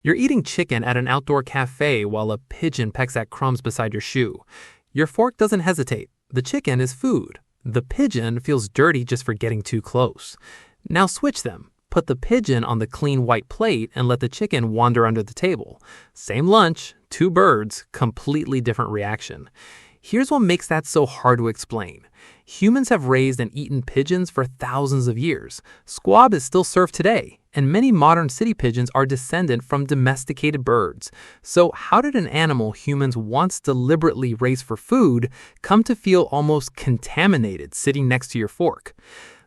You're eating chicken at an outdoor cafe while a pigeon pecks at crumbs beside your shoe. Your fork doesn't hesitate. The chicken is food. The pigeon feels dirty just for getting too close. Now switch them. Put the pigeon on the clean white plate and let the chicken wander under the table. Same lunch, two birds, completely different reaction. Here's what makes that so hard to explain. Humans have raised and eaten pigeons for thousands of years. Squab is still served today, and many modern city pigeons are descendant from domesticated birds. So how did an animal humans once deliberately raised for food come to feel almost contaminated sitting next to your fork?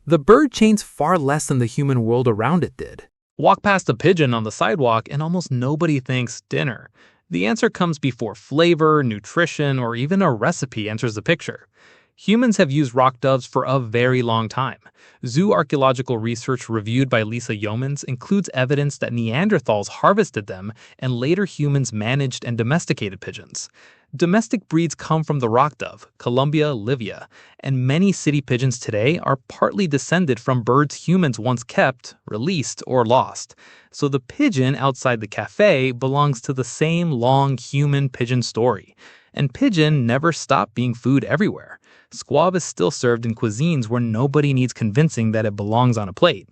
The bird changed far less than the human world around it did. Walk past a pigeon on the sidewalk and almost nobody thinks dinner. The answer comes before flavor, nutrition, or even a recipe enters the picture. Humans have used rock doves for a very long time. Zoo archaeological research reviewed by Lisa Yeomans includes evidence that Neanderthals harvested them and later humans managed and domesticated pigeons. Domestic breeds come from the rock dove, Columbia livia, and many city pigeons today are partly descended from birds humans once kept, released, or lost. So the pigeon outside the cafe belongs to the same long human-pigeon story. And pigeon never stopped being food everywhere. Squab is still served in cuisines where nobody needs convincing that it belongs on a plate.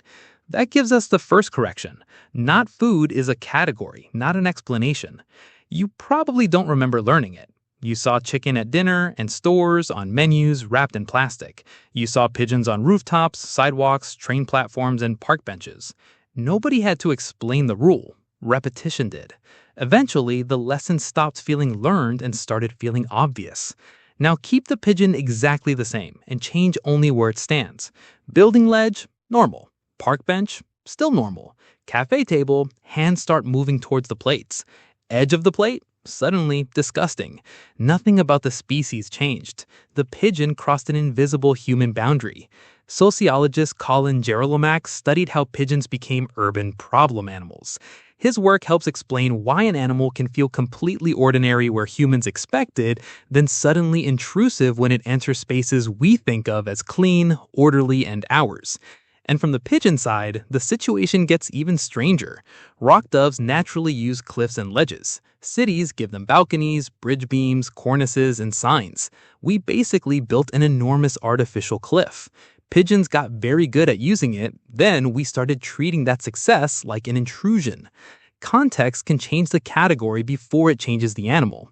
That gives us the first correction. Not food is a category, not an explanation. You probably don't remember learning it. You saw chicken at dinner and stores, on menus, wrapped in plastic. You saw pigeons on rooftops, sidewalks, train platforms, and park benches. Nobody had to explain the rule. Repetition did. Eventually, the lesson stopped feeling learned and started feeling obvious. Now keep the pigeon exactly the same and change only where it stands. Building ledge, normal. Park bench, still normal. Cafe table, hands start moving towards the plates. Edge of the plate, suddenly disgusting. Nothing about the species changed. The pigeon crossed an invisible human boundary. Sociologist Colin Jerolmack studied how pigeons became urban problem animals. His work helps explain why an animal can feel completely ordinary where humans expect it, then suddenly intrusive when it enters spaces we think of as clean, orderly, and ours. And from the pigeon side, the situation gets even stranger. Rock doves naturally use cliffs and ledges. Cities give them balconies, bridge beams, cornices, and signs. We basically built an enormous artificial cliff. Pigeons got very good at using it, then we started treating that success like an intrusion. Context can change the category before it changes the animal.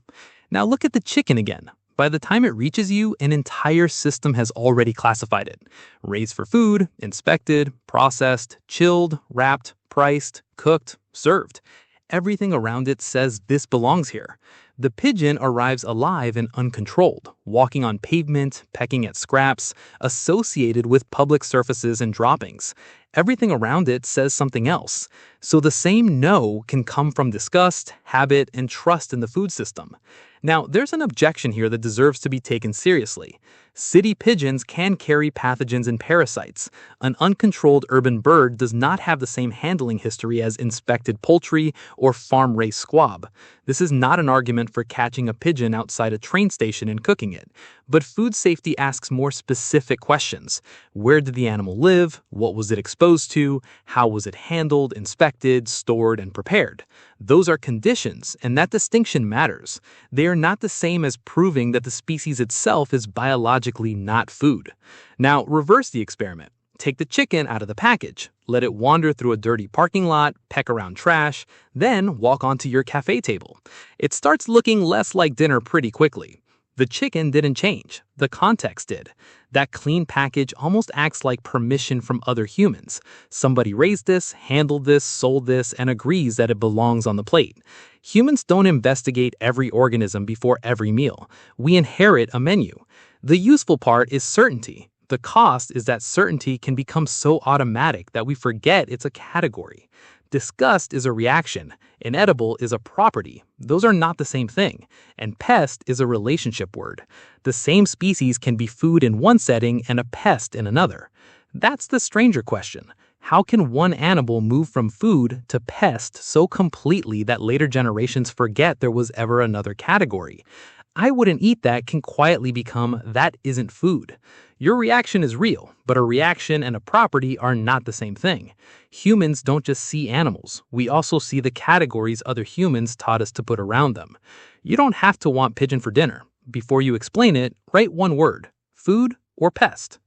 Now look at the chicken again. By the time it reaches you, an entire system has already classified it. Raised for food, inspected, processed, chilled, wrapped, priced, cooked, served. Everything around it says this belongs here. The pigeon arrives alive and uncontrolled, walking on pavement, pecking at scraps, associated with public surfaces and droppings. Everything around it says something else. So the same no can come from disgust, habit, and trust in the food system. Now, there's an objection here that deserves to be taken seriously. City pigeons can carry pathogens and parasites. An uncontrolled urban bird does not have the same handling history as inspected poultry or farm-raised squab. This is not an argument for catching a pigeon outside a train station and cooking it. But food safety asks more specific questions. Where did the animal live? What was it exposed to? How was it handled, inspected, stored, and prepared? Those are conditions, and that distinction matters. They are not the same as proving that the species itself is biologically not food. Now, reverse the experiment. Take the chicken out of the package. Let it wander through a dirty parking lot, peck around trash, then walk onto your cafe table. It starts looking less like dinner pretty quickly. The chicken didn't change. The context did. That clean package almost acts like permission from other humans. Somebody raised this, handled this, sold this, and agrees that it belongs on the plate. Humans don't investigate every organism before every meal. We inherit a menu. The useful part is certainty. The cost is that certainty can become so automatic that we forget it's a category. Disgust is a reaction. Inedible is a property. Those are not the same thing. And pest is a relationship word. The same species can be food in one setting and a pest in another. That's the stranger question. How can one animal move from food to pest so completely that later generations forget there was ever another category? "I wouldn't eat that" can quietly become "that isn't food." Your reaction is real, but a reaction and a property are not the same thing. Humans don't just see animals, we also see the categories other humans taught us to put around them. You don't have to want pigeon for dinner. Before you explain it, write one word: food or pest.